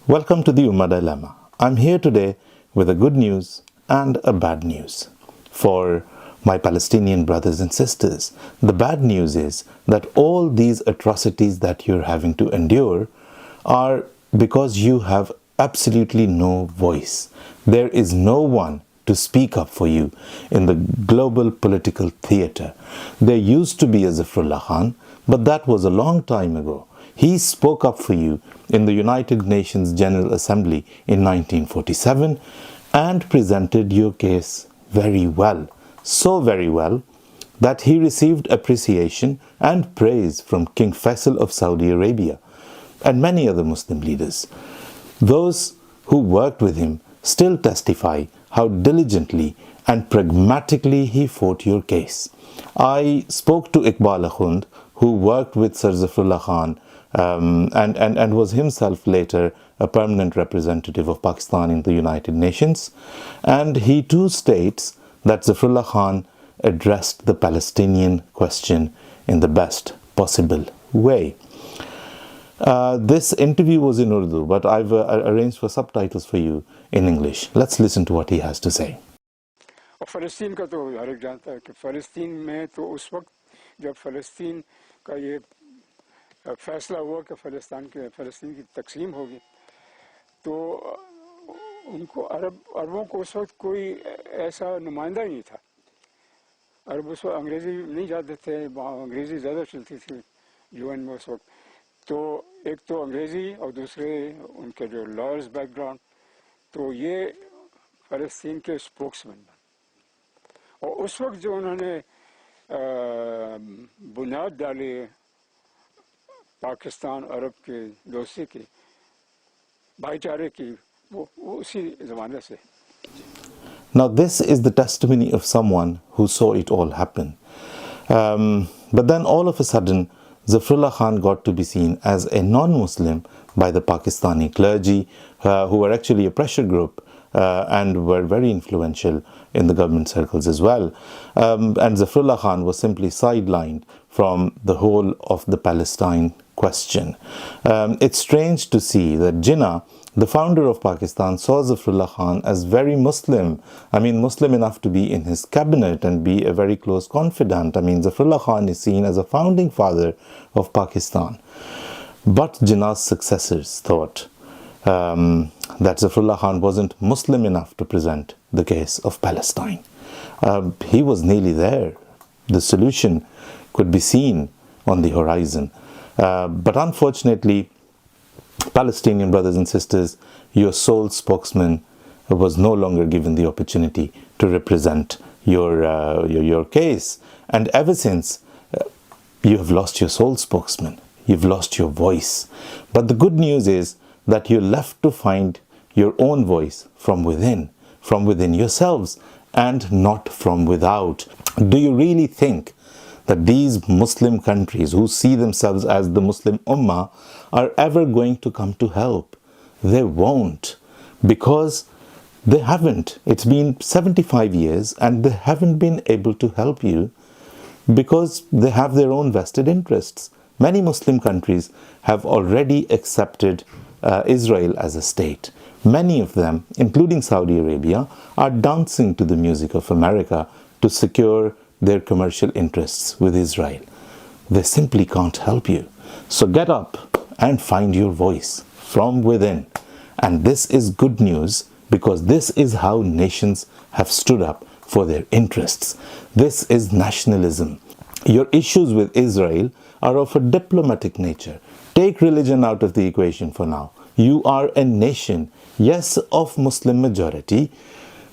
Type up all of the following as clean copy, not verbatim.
Welcome to the Ummah Dilemma. I'm here today with a good news and a bad news. For my Palestinian brothers and sisters, the bad news is that all these atrocities that you're having to endure are because you have absolutely no voice. There is no one to speak up for you in the global political theater. There used to be a Zafrullah Khan, but that was a long time ago. He spoke up for you in the United Nations General Assembly in 1947 and presented your case very well. So very well that he received appreciation and praise from King Faisal of Saudi Arabia and many other Muslim leaders. Those who worked with him still testify how diligently and pragmatically he fought your case. I spoke to Iqbal Akhund, who worked with Sir Zafrullah Khan and was himself later a permanent representative of Pakistan in the United Nations. And he too states that Zafrullah Khan addressed the Palestinian question in the best possible way. This interview was in Urdu, but I've arranged for subtitles for you in English. Let's listen to what he has to say. फ़लस्तीन का तो हर एक जानता है कि फ़लस्तीन में तो उस वक्त जब फ़लस्तीन का ये फ़ैसला हुआ कि फ़लस्तीन की तकसीम होगी तो उनको अरबों को उस वक्त कोई ऐसा नुमाइंदा ही नहीं था। अरब उस वक्त अंग्रेज़ी नहीं जानते थे, वहाँ अंग्रेज़ी ज़्यादा चलती थी यूएन में उस वक्त। तो एक तो अंग्रेज़ी और दूसरे उनके जो लॉयर्स बैकग्राउंड, तो ये फ़लस्तीन के स्पोक्समैन बने। और उस वक्त जो उन्होंने बुनियाद डाली पाकिस्तान अरब के दोस्ती की, भाईचारे की, वो उसी ज़माने से। Now this is the testimony of someone who saw it all happen. But then all of a sudden, Zafrullah Khan got to be seen as a non-Muslim by the Pakistani clergy, who were actually a pressure group and were very influential in the government circles as well. And Zafrullah Khan was simply sidelined from the whole of the Palestine question. It's strange to see that Jinnah, the founder of Pakistan, saw Zafrullah Khan as very Muslim. I mean, Muslim enough to be in his cabinet and be a very close confidant. I mean, Zafrullah Khan is seen as a founding father of Pakistan. But Jinnah's successors thought that Zafrullah Khan wasn't Muslim enough to present the case of Palestine. He was nearly there. The solution could be seen on the horizon. But unfortunately, Palestinian brothers and sisters, your sole spokesman was no longer given the opportunity to represent your case. And ever since, you have lost your sole spokesman. You've lost your voice. But the good news is that you're left to find your own voice from within yourselves and not from without. Do you really think that these Muslim countries who see themselves as the Muslim Ummah are ever going to come to help? They won't, because they haven't. It's been 75 years and they haven't been able to help you because they have their own vested interests. Many Muslim countries have already accepted Israel as a state. Many of them, including Saudi Arabia, are dancing to the music of America to secure their commercial interests with Israel. They simply can't help you. So get up and find your voice from within. And this is good news, because this is how nations have stood up for their interests. This is nationalism. Your issues with Israel are of a diplomatic nature. Take religion out of the equation for now. You are a nation, yes, of Muslim majority,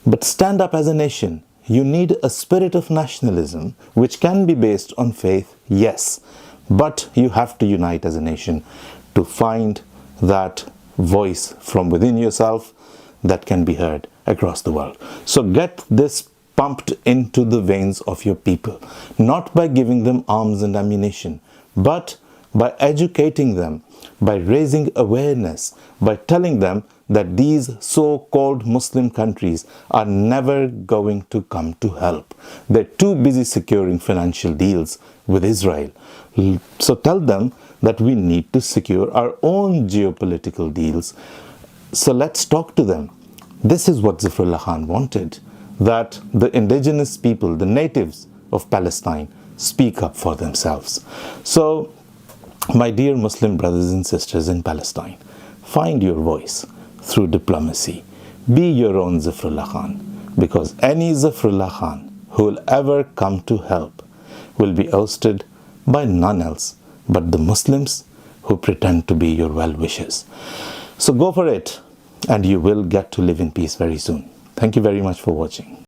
but stand up as a nation. You need a spirit of nationalism, which can be based on faith, yes, but you have to unite as a nation to find that voice from within yourself that can be heard across the world. So get this pumped into the veins of your people, not by giving them arms and ammunition, but by educating them, by raising awareness, by telling them that these so-called Muslim countries are never going to come to help. They're too busy securing financial deals with Israel. So tell them that we need to secure our own geopolitical deals So let's talk to them. This is what Zafrullah Khan wanted, that the indigenous people, the natives of Palestine, speak up for themselves. So, my dear Muslim brothers and sisters in Palestine, find your voice through diplomacy. Be your own Zafrullah Khan, because any Zafrullah Khan who will ever come to help will be ousted by none else but the Muslims who pretend to be your well-wishers. So go for it, and you will get to live in peace very soon. Thank you very much for watching.